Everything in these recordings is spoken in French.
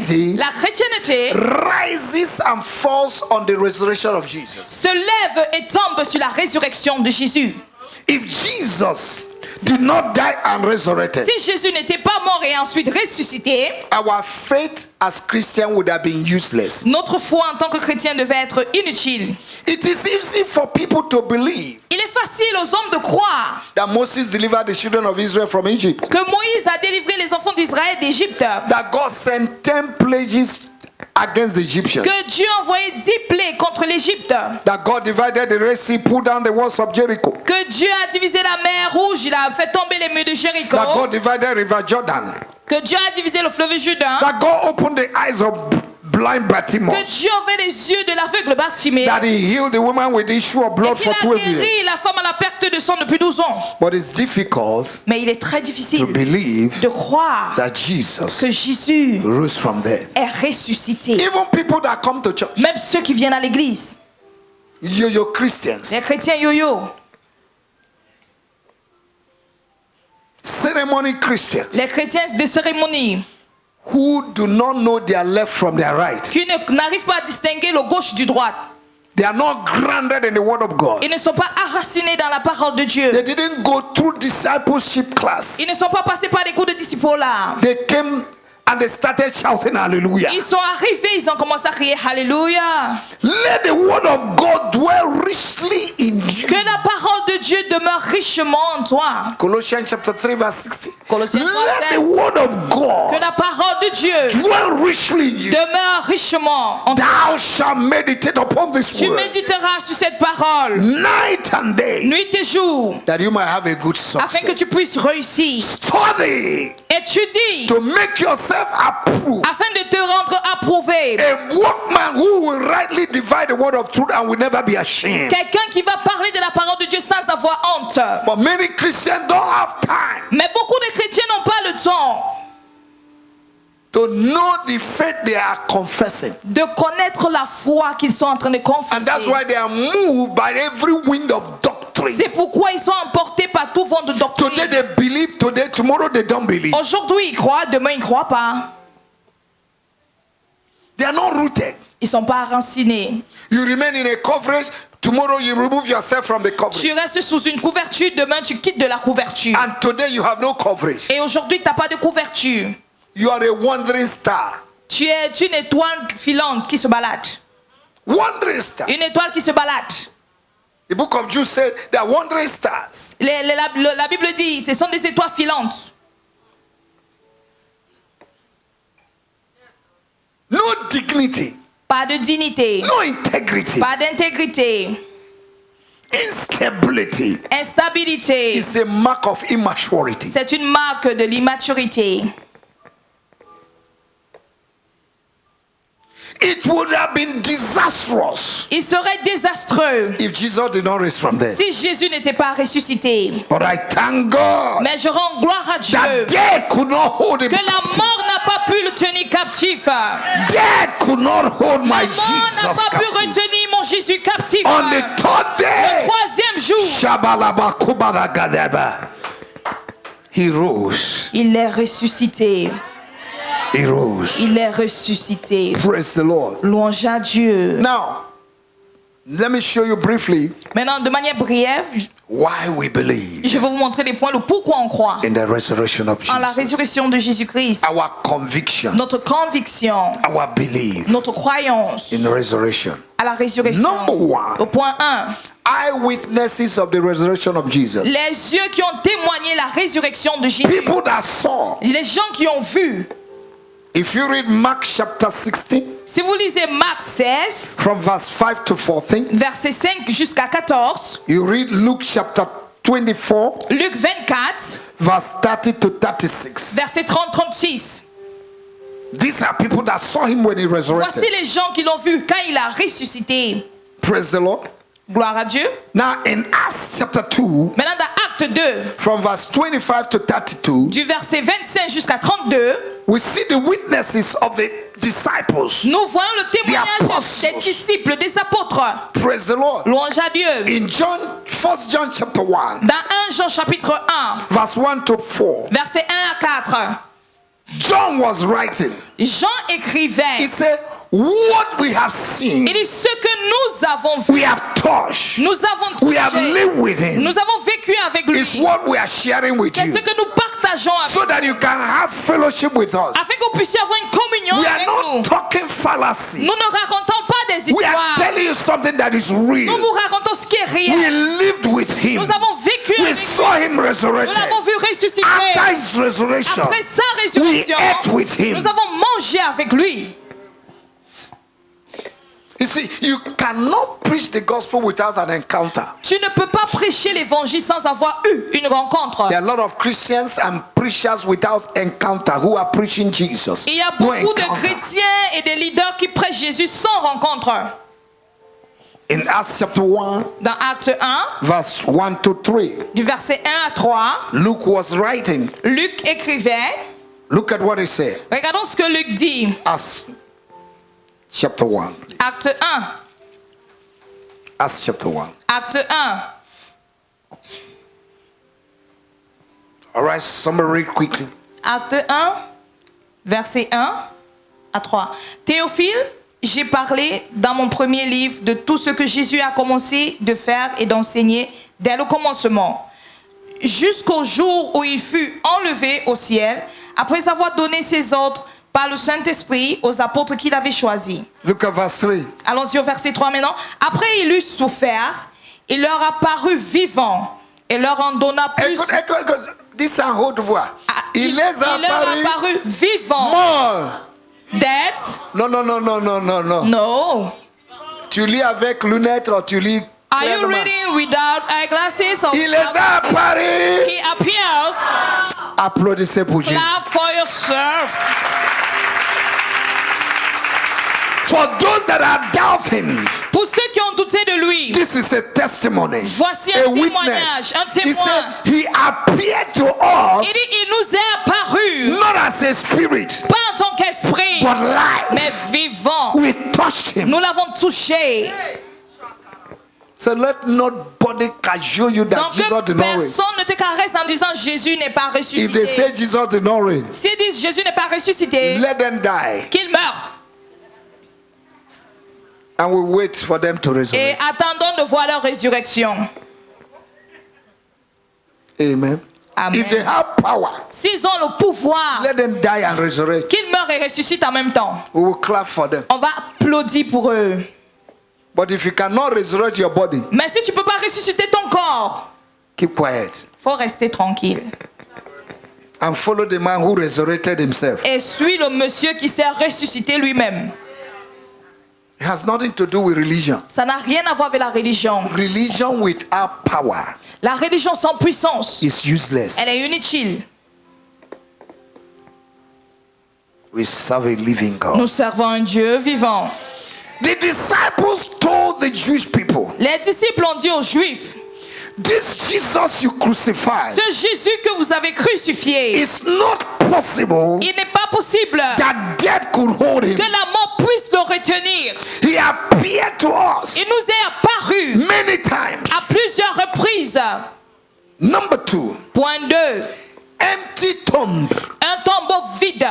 Christianity La chrétienté rises and falls on the resurrection of Jesus. se lève et tombe sur la résurrection de Jésus. If Jesus did not die and resurrected, Si Jésus n'était pas mort et ensuite ressuscité, our faith as Christians would have been useless. notre foi en tant que chrétien devait être inutile. It is easy for people to believe Il est facile aux hommes de croire that Moses delivered the children of Israel from Egypt, que Moïse a délivré les enfants d'Israël d'Égypte, that God sent 10 plagues against the Egyptians, que Dieu a envoyé 10 plaies contre l'Égypte, that God divided the Red Sea, pulled down the walls of Jericho, que Dieu a divisé la mer Rouge, il a fait tomber les murs de Jéricho, that God divided River Jordan, que Dieu a divisé le fleuve Jourdain, that God opened the eyes of blind que Bartimaeus, Dieu a ouvert les yeux de l'aveugle Bartimée, that he healed the woman with the issue of et blood qu'il for a 12 years. guéri la femme à la perte de sang depuis 12 ans. But it's difficult Mais il est très to difficile believe de croire that Jesus que Jésus rose from death. est ressuscité. Even people that come to church, Même ceux qui viennent à l'église, yo-yo Christians, les chrétiens yo-yo, ceremony Christians, les chrétiens de cérémonie, who do not know their left from their right. qui n'arrivent pas à distinguer le gauche du droit. They are not grounded in the word of God. Ils ne sont pas enracinés dans la parole de Dieu. They didn't go through discipleship class. Ils ne sont pas passés par des cours de disciple-là. They came and they started shouting hallelujah. Ils sont arrivés, ils ont commencé à crier Alléluia. Let the word of God dwell richly in you. Que la parole de Dieu demeure richement en toi. Colossians chapter 3 verse 16. Colossiens 3, Let the 16. word of Que God la parole de Dieu dwell richly in you. demeure richement en toi. Thou shalt meditate upon this Tu word méditeras sur cette parole night and day, nuit et jour, that you might have a good afin que success. tu puisses réussir. Study Étudie to make yourself approved, afin de te rendre approuvé. a workman who will rightly divide the word of truth and will never be ashamed. Quelqu'un qui va parler de la parole de Dieu sans avoir honte. But many Christians don't have time Mais beaucoup de chrétiens n'ont pas le temps to know the faith they are confessing. de connaître la foi qu'ils sont en train de And that's confesser. why they are moved by every wind of doctrine. C'est pourquoi ils sont emportés par tout vent de doctrine. Today they believe, today, tomorrow they don't believe. Aujourd'hui, ils croient, demain, ils ne croient pas. They are not rooted. Ils ne sont pas enracinés. You remain in a coverage, tomorrow you remove yourself from the coverage. Tu restes sous une couverture, demain, tu quittes de la couverture. And today you have no coverage. Et aujourd'hui, tu n'as pas de couverture. You are a wandering star. Tu es une étoile filante qui se balade. Wandering star. Une étoile qui se balade. The book of Jude said they are wandering stars. La Bible dit, ce sont des étoiles filantes. No dignity, Pas de dignité. no integrity, Pas d'intégrité. instability Instabilité. is a mark of immaturity. C'est une marque de l'immaturité. It would have been disastrous Il serait désastreux if Jesus did not rise from death. si Jésus n'était pas ressuscité. But I thank God Mais je rends gloire à Dieu that death could not hold him que la captive. mort n'a pas pu le tenir captif. La Death could not hold my mort n'a Jesus pas pu captive. retenir mon Jésus captif. On the third Le day, troisième jour, Shabalabakubalagadaba, he rose. il est ressuscité. He rose. Il est ressuscité. Praise the Lord. Louange à Dieu. Now, let me show you briefly Maintenant, de manière brève, why we believe je vais vous montrer les points, le pourquoi on croit in the resurrection of en la Jesus. résurrection de Jésus-Christ. Our conviction, Notre conviction, our belief notre croyance in the resurrection. à la résurrection. Number one, Au point 1, eyewitnesses of the resurrection of Jesus. les yeux qui ont témoigné la résurrection de Jésus. People that saw. Les gens qui ont vu. If you read Mark chapter 16, Si vous lisez Marc 16, from verse 5 to 14, verset 5 jusqu'à 14, you read Luke chapter 24, Luc 24, verse 30 to 36. verset 30-36. These are people that saw him when he resurrected. Voici les gens qui l'ont vu quand il a ressuscité. Praise the Lord. Gloire à Dieu. Now in Acts chapter 2, Maintenant dans Acte 2, from verse 25 to 32, du verset 25 jusqu'à 32, we see the witnesses of the disciples. nous voyons le témoignage apostles. des disciples, des apôtres. Praise the Lord. Louange à Dieu. In John, 1 John chapter 1, Dans 1 Jean chapitre 1, verse 1 to 4, verset 1 à 4, John was writing. Jean écrivait. He said, what we have seen, Il dit ce que nous avons vu, we have touched, nous avons we have touché, lived with him, nous avons vécu avec lui. is what we are sharing with C'est you, ce que nous partageons avec so that you can have fellowship with us. afin que vous puissiez avoir une communion We are avec not nous. talking fallacy. Nous ne racontons pas des We are histoires. telling you something that is Nous real. vous racontons ce qui est We réel. lived with him. Nous avons vécu We avec saw him lui. Nous resurrected. l'avons vu ressusciter. After his resurrection, Après sa we résurrection, ate with him. nous avons mangé avec lui. You see, you cannot preach the gospel without an encounter. Tu ne peux pas prêcher l'évangile sans avoir eu une rencontre. There are a lot of Christians and preachers without encounter who are preaching Jesus. Il y a No beaucoup de encounter. chrétiens et de leaders qui prêchent Jésus sans rencontre. In Acts chapter 1, Dans Acte 1, verse 1 to 3, du verset 1 à 3, Luke was writing. Luc écrivait. Look at what he said. Regardons ce que Luc dit. Acts chapter 1. Acte 1. Acts chapter 1. Acte 1. All right, somebody read quickly. Acte 1, verset 1 à 3. Théophile, j'ai parlé dans mon premier livre de tout ce que Jésus a commencé de faire et d'enseigner dès le commencement, jusqu'au jour où il fut enlevé au ciel, après avoir donné ses ordres par le Saint-Esprit aux apôtres qu'il avait choisis. Look at verse 3. Allons-y au verset 3 maintenant. Après il eut souffert, il leur apparut vivant et leur en donna plus. Écoute, this en haute voix. Ah, Il les a leur apparut vivant. mort. That Non, non, non, non, non, non, non. no. Tu lis avec lunettes ou tu lis Are you clairement? reading without eyeglasses or Il les a apparus. he appears? Applaudissez pour Jésus. Clap for yourself. For those that are doubting, Pour ceux qui ont douté de lui, this is a testimony, voici a un témoignage, witness. un He témoin. said he appeared to us Il dit, il nous est apparu, not as a spirit, pas en tant qu'esprit, but life. mais vivant. We touched him. Nous l'avons touché. So let nobody cajole you that Donc Jesus que did not reign. personne ne te caresse en disant Jésus n'est pas If they ressuscité. say Jesus did not reign, S'ils disent Jésus n'est pas ressuscité, let them die, qu'il meure. and we wait for them to Et resurrect. attendons de voir leur résurrection. Amen. Amen. If they have power, S'ils ont le pouvoir, let them die and resurrect. qu'ils meurent et ressuscitent en même temps. We will clap for them. On va applaudir pour eux. But if you cannot resurrect your body, Mais si tu ne peux pas ressusciter ton corps, keep quiet il faut rester tranquille. and follow the man who resurrected himself. Et suis le monsieur qui s'est ressuscité lui-même. It has nothing to do with religion. Ça n'a rien à voir avec la religion. Religion without power La religion sans puissance, is useless. elle est inutile. We serve a living God. Nous servons un Dieu vivant. The disciples told the Jewish people, Les disciples ont dit aux Juifs, this Jesus you crucified, ce Jésus que vous avez crucifié, it's not possible il n'est pas possible that death could hold him. que la mort puisse le retenir. He appeared to us Il nous est apparu many times. à plusieurs reprises. Number 2, Point 2. empty tomb. Un tombeau vide.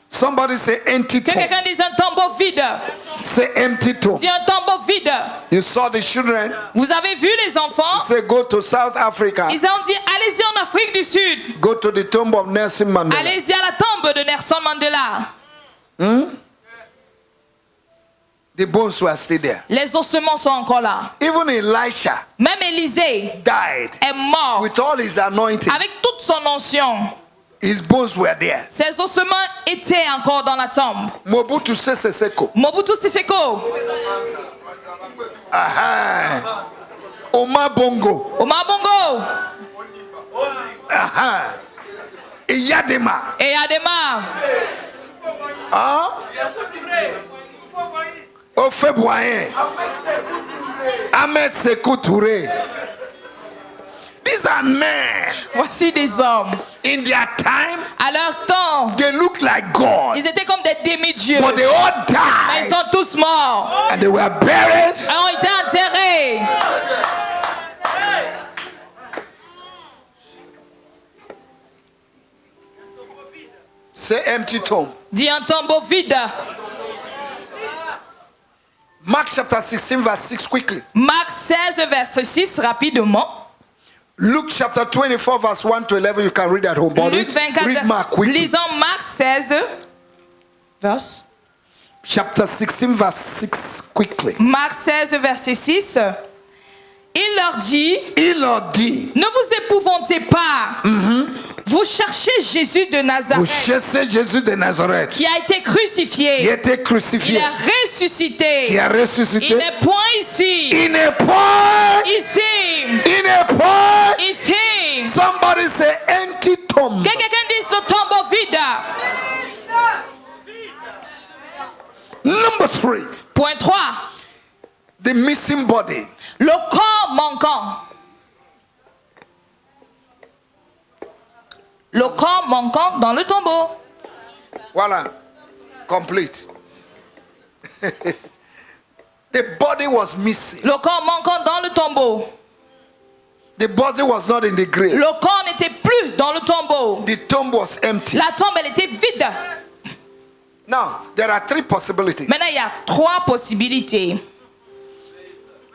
Somebody say empty Que tomb. quelqu'un dise un tombeau vide. Say empty tomb. Dis un tombeau vide. You saw the children. Vous avez vu les enfants? Say go to South Africa. Ils ont dit allez-y en Afrique du Sud. Go to the tomb of Nelson Mandela. Allez-y à la tombe de Nelson Mandela. The bones were still there. Les ossements sont encore là. Even Elisha Même Élisée died est mort with all his anointing. avec toute son onction. His bones were there. Ses ossements étaient encore dans la tombe. Mobutu Sese Seko. Mobutu Sese-Seko, Aha. Omar Bongo. Omar Bongo Aha. Iyadema. et Adema, Huh? Ofeboyen. Ahmed Sekou Touré. These are men. voici des hommes. In their time, À leur temps, they look like God. ils étaient comme des demi-dieux. But they all Mais ils died. sont tous morts. And they were buried. Ils ont été enterrés. Say empty tomb. Dis un tombeau vide. Mark chapter 16 verse 6 quickly. Marc 16, verset 6, rapidement. Luke chapter 24 verse 1 to 11. You can read at home. But Luc 24, read Mark quickly. lisons Marc 16, verse. Chapter 16 verse 6 quickly. Marc 16, verset 6. Il leur dit, Il leur dit, ne vous épouvantez pas. Vous cherchez Jésus de vous Nazareth, cherchez Jésus de Nazareth, qui a été qui crucifié. était Il crucifié, a ressuscité. qui a Il ressuscité. n'est point ici. Il n'est pas, Ici. il n'est pas. Ici. Somebody say empty tomb. Que quelqu'un dise le tombeau vide. Number 3, Point 3. the missing body. Le corps manquant. Le corps manquant dans le tombeau. Voila, complete. The body was missing. Le corps manquant dans le tombeau. The body was not in the grave. Le corps n'était plus dans le tombeau. The tomb was empty. La tombe, elle était vide. Now, there are 3 possibilities Maintenant, il y a 3 possibilités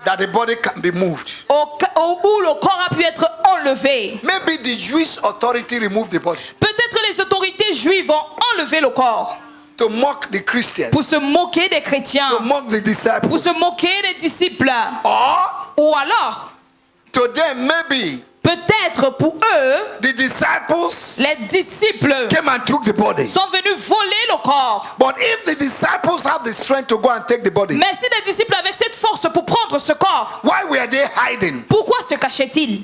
that the body can be moved. où le corps a pu être enlevé. Maybe the Jewish authority removed the body Peut-être les autorités juives ont enlevé le corps to mock the Christians, pour se moquer des chrétiens, to mock the pour disciples. se moquer des disciples. Or, Ou alors, to them, maybe peut-être pour eux, the disciples les disciples came and took the body. sont venus voler le corps. But if the disciples have the strength to go and take the body, Mais si les disciples avaient cette force pour prendre ce corps, why were they hiding? pourquoi se cachaient-ils?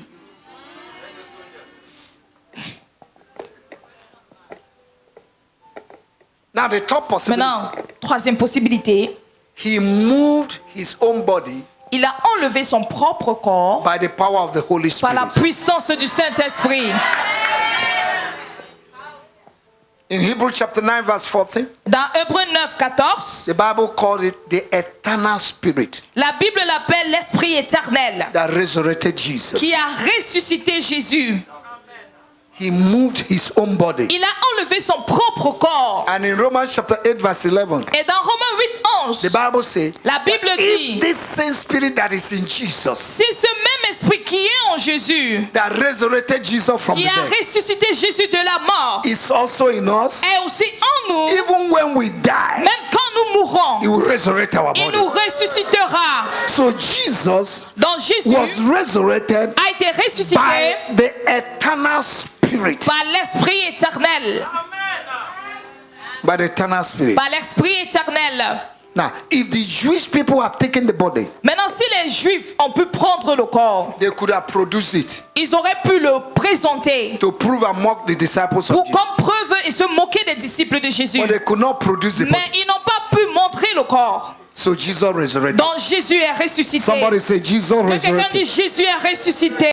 Now, the top possibility, Maintenant, troisième possibilité, he moved his own body il a enlevé son propre corps by the power of the Holy par la Spirit. puissance du Saint-Esprit. In Hebrews chapter 9 verse 14, Dans Hébreux 9, 14, the Bible calls it the eternal spirit la Bible l'appelle l'Esprit éternel that resurrected Jesus. qui a ressuscité Jésus. He moved his own body. Il a enlevé son propre corps. And in Romans chapter 8 verse 11, Et dans Romains 8, 11, the Bible says, la Bible if dit, this same spirit that is in Jesus, c'est ce même esprit qui est en Jésus, that resurrected Jesus from the qui a dead, ressuscité Jésus de la mort, is also in us, est aussi en nous. even when we die, Même quand nous mourrons, he will resurrect our il body. nous ressuscitera. So Jesus Donc Jésus was resurrected a été ressuscité by the eternal spirit. par l'Esprit éternel. By the eternal spirit. Par l'Esprit éternel. Now, if the Jewish people have taken the body, Maintenant, si les Juifs ont pu prendre le corps, they could have produced it ils auraient pu le présenter to prove and mock the disciples of pour, Jesus. comme preuve et se moquer des disciples de Jésus. But they could not produce the Mais body. ils n'ont pas pu montrer le corps. So Jesus resurrected. Donc Jésus est ressuscité. Somebody say Jesus Que quelqu'un resurrected. dit Jésus est ressuscité.